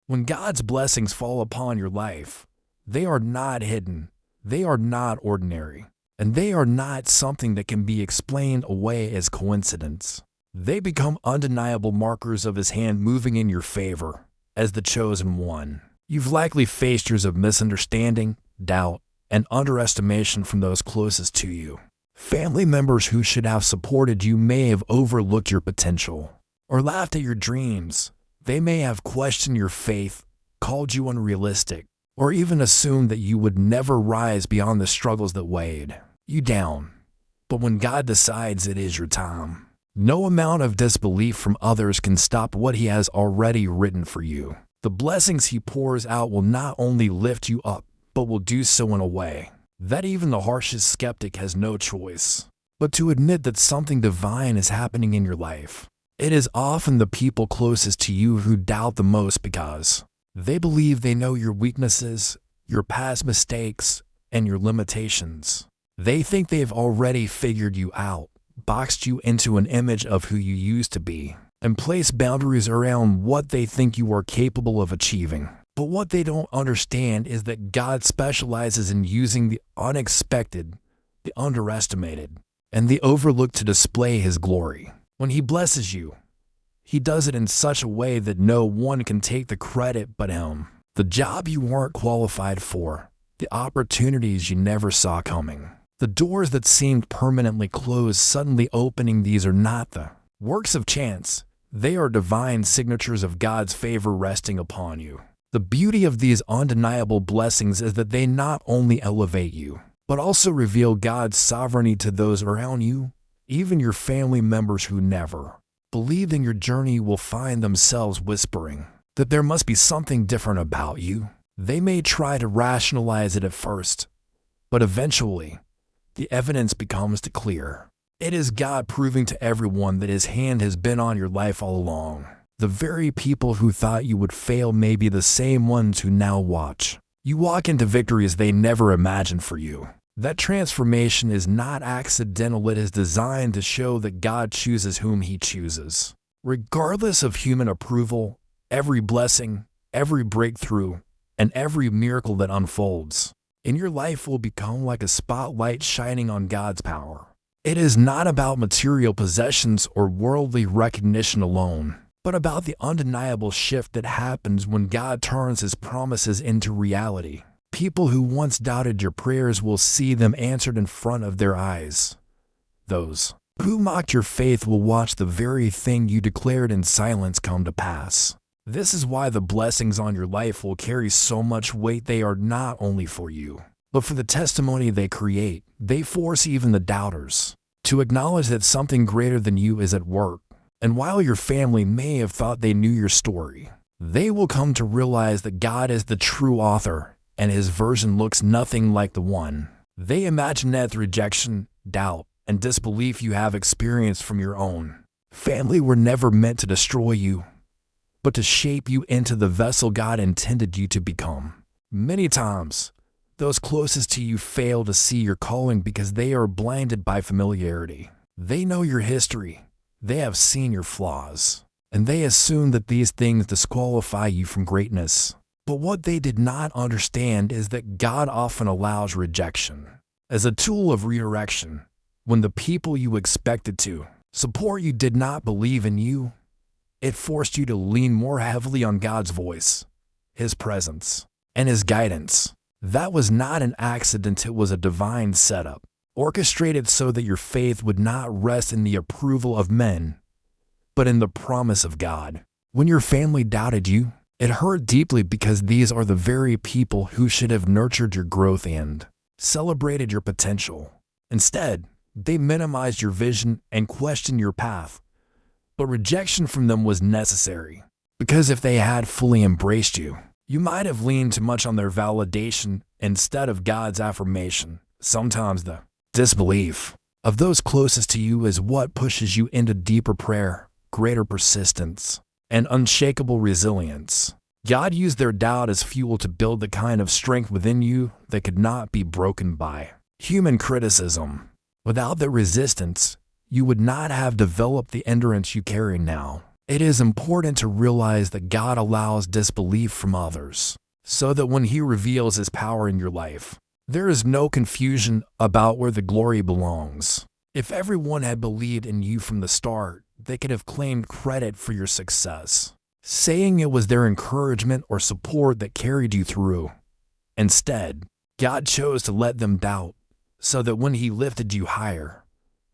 When God's blessings fall upon your life, they are not hidden, they are not ordinary, and they are not something that can be explained away as coincidence. They become undeniable markers of His hand moving in your favor as the chosen one. You've likely faced years of misunderstanding, doubt, and underestimation from those closest to you. Family members who should have supported you may have overlooked your potential or laughed at your dreams. They may have questioned your faith, called you unrealistic, or even assumed that you would never rise beyond the struggles that weighed you down. But when God decides it is your time, no amount of disbelief from others can stop what He has already written for you. The blessings He pours out will not only lift you up, but will do so in a way that even the harshest skeptic has no choice but to admit that something divine is happening in your life. It is often the people closest to you who doubt the most because they believe they know your weaknesses, your past mistakes, and your limitations. They think they've already figured you out, boxed you into an image of who you used to be, and placed boundaries around what they think you are capable of achieving. But what they don't understand is that God specializes in using the unexpected, the underestimated, and the overlooked to display His glory. When He blesses you, He does it in such a way that no one can take the credit but Him. The job you weren't qualified for, the opportunities you never saw coming, the doors that seemed permanently closed suddenly opening, these are not the works of chance. They are divine signatures of God's favor resting upon you. The beauty of these undeniable blessings is that they not only elevate you, but also reveal God's sovereignty to those around you. Even your family members who never believed in your journey will find themselves whispering that there must be something different about you. They may try to rationalize it at first, but eventually, the evidence becomes clear. It is God proving to everyone that His hand has been on your life all along. The very people who thought you would fail may be the same ones who now watch you walk into victories they never imagined for you. That transformation is not accidental. It is designed to show that God chooses whom He chooses. Regardless of human approval, every blessing, every breakthrough, and every miracle that unfolds in your life will become like a spotlight shining on God's power. It is not about material possessions or worldly recognition alone, but about the undeniable shift that happens when God turns His promises into reality. People who once doubted your prayers will see them answered in front of their eyes. Those who mocked your faith will watch the very thing you declared in silence come to pass. This is why the blessings on your life will carry so much weight. They are not only for you, but for the testimony they create. They force even the doubters to acknowledge that something greater than you is at work. And while your family may have thought they knew your story, they will come to realize that God is the true author, and His version looks nothing like the one they imagine. That rejection, doubt, and disbelief you have experienced from your own family were never meant to destroy you, but to shape you into the vessel God intended you to become. Many times, those closest to you fail to see your calling because they are blinded by familiarity. They know your history, they have seen your flaws, and they assume that these things disqualify you from greatness. But what they did not understand is that God often allows rejection as a tool of redirection. When the people you expected to support you did not believe in you, it forced you to lean more heavily on God's voice, His presence, and His guidance. That was not an accident. It was a divine setup, orchestrated so that your faith would not rest in the approval of men, but in the promise of God. When your family doubted you, it hurt deeply because these are the very people who should have nurtured your growth and celebrated your potential. Instead, they minimized your vision and questioned your path. But rejection from them was necessary, because if they had fully embraced you, you might have leaned too much on their validation instead of God's affirmation. Sometimes the disbelief of those closest to you is what pushes you into deeper prayer, greater persistence, and unshakable resilience. God used their doubt as fuel to build the kind of strength within you that could not be broken by human criticism. Without the resistance, you would not have developed the endurance you carry now. It is important to realize that God allows disbelief from others, so that when He reveals His power in your life, there is no confusion about where the glory belongs. If everyone had believed in you from the start, they could have claimed credit for your success, saying it was their encouragement or support that carried you through. Instead, God chose to let them doubt, so that when He lifted you higher,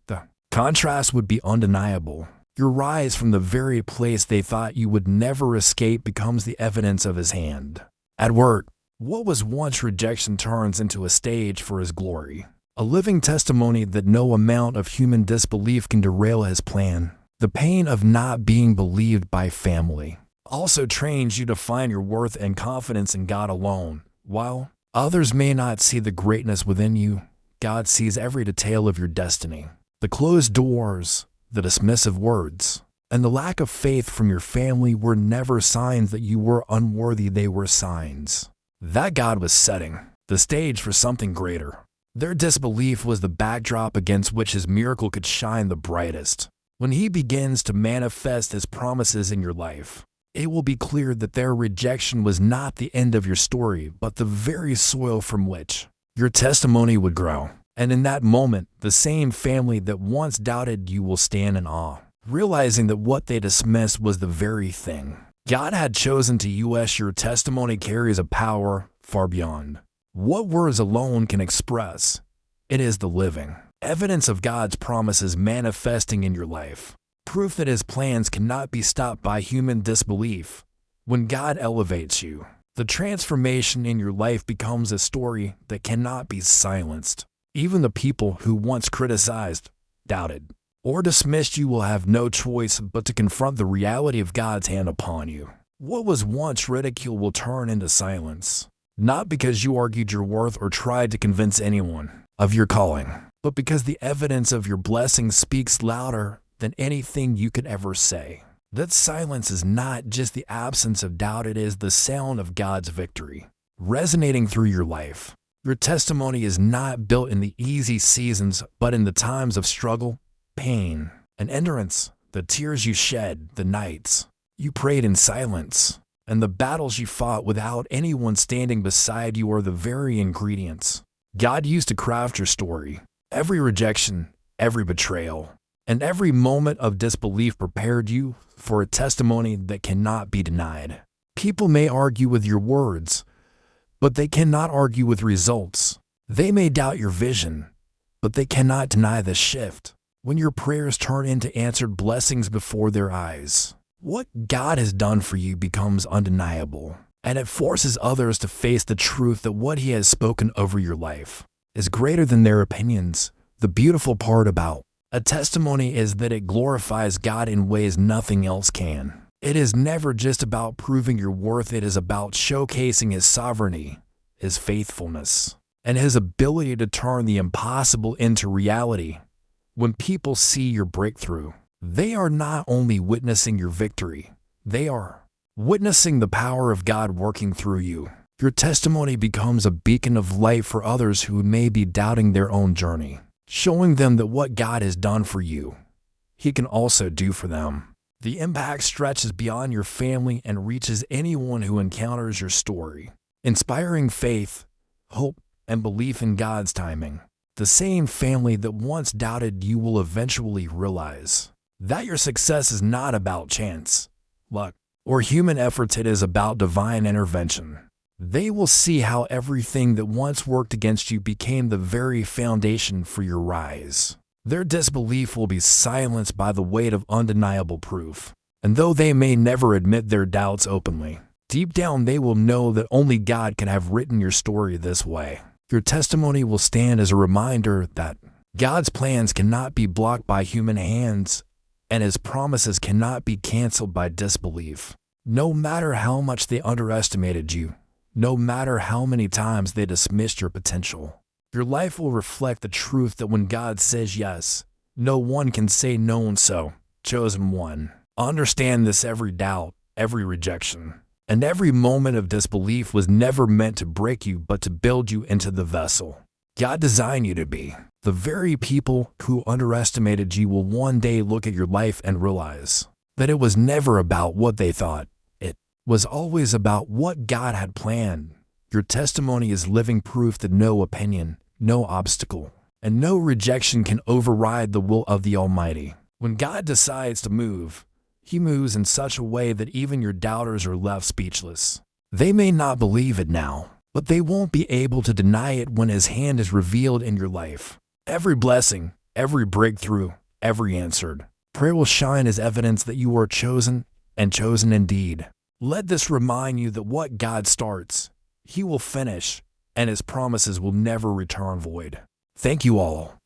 the contrast would be undeniable. Your rise from the very place they thought you would never escape becomes the evidence of His hand at work. What was once rejection turns into a stage for His glory, a living testimony that no amount of human disbelief can derail His plan. The pain of not being believed by family also trains you to find your worth and confidence in God alone. While others may not see the greatness within you, God sees every detail of your destiny. The closed doors, the dismissive words, and the lack of faith from your family were never signs that you were unworthy. They were signs that God was setting the stage for something greater. Their disbelief was the backdrop against which His miracle could shine the brightest. When He begins to manifest His promises in your life, it will be clear that their rejection was not the end of your story, but the very soil from which your testimony would grow. And in that moment, the same family that once doubted you will stand in awe, realizing that what they dismissed was the very thing God had chosen to use. Your testimony carries a power far beyond what words alone can express. It is the living evidence of God's promises manifesting in your life, proof that His plans cannot be stopped by human disbelief. When God elevates you, the transformation in your life becomes a story that cannot be silenced. Even the people who once criticized, doubted, or dismissed you will have no choice but to confront the reality of God's hand upon you. What was once ridicule will turn into silence, not because you argued your worth or tried to convince anyone of your calling, but because the evidence of your blessing speaks louder than anything you could ever say. That silence is not just the absence of doubt, it is the sound of God's victory resonating through your life. Your testimony is not built in the easy seasons, but in the times of struggle, pain, and endurance. The tears you shed, the nights you prayed in silence, and the battles you fought without anyone standing beside you are the very ingredients God used to craft your story. Every rejection, every betrayal, and every moment of disbelief prepared you for a testimony that cannot be denied. People may argue with your words, but they cannot argue with results. They may doubt your vision, but they cannot deny the shift. When your prayers turn into answered blessings before their eyes, what God has done for you becomes undeniable, and it forces others to face the truth that what He has spoken over your life is greater than their opinions. The beautiful part about a testimony is that it glorifies God in ways nothing else can. It is never just about proving your worth, it is about showcasing His sovereignty, His faithfulness, and His ability to turn the impossible into reality. When people see your breakthrough, they are not only witnessing your victory, they are witnessing the power of God working through you. Your testimony becomes a beacon of light for others who may be doubting their own journey, showing them that what God has done for you, He can also do for them. The impact stretches beyond your family and reaches anyone who encounters your story, inspiring faith, hope, and belief in God's timing. The same family that once doubted you will eventually realize that your success is not about chance, luck, or human efforts. It is about divine intervention. They will see how everything that once worked against you became the very foundation for your rise. Their disbelief will be silenced by the weight of undeniable proof. And though they may never admit their doubts openly, deep down they will know that only God can have written your story this way. Your testimony will stand as a reminder that God's plans cannot be blocked by human hands, and His promises cannot be canceled by disbelief. No matter how much they underestimated you, no matter how many times they dismissed your potential, your life will reflect the truth that when God says yes, no one can say no. And so, chosen one, understand this: every doubt, every rejection, and every moment of disbelief was never meant to break you, but to build you into the vessel God designed you to be. The very people who underestimated you will one day look at your life and realize that it was never about what they thought. It was always about what God had planned. Your testimony is living proof that no opinion, no obstacle, and no rejection can override the will of the Almighty. When God decides to move, He moves in such a way that even your doubters are left speechless. They may not believe it now, but they won't be able to deny it when His hand is revealed in your life. Every blessing, every breakthrough, every answered prayer will shine as evidence that you are chosen, and chosen indeed. Let this remind you that what God starts, He will finish, and His promises will never return void. Thank you all.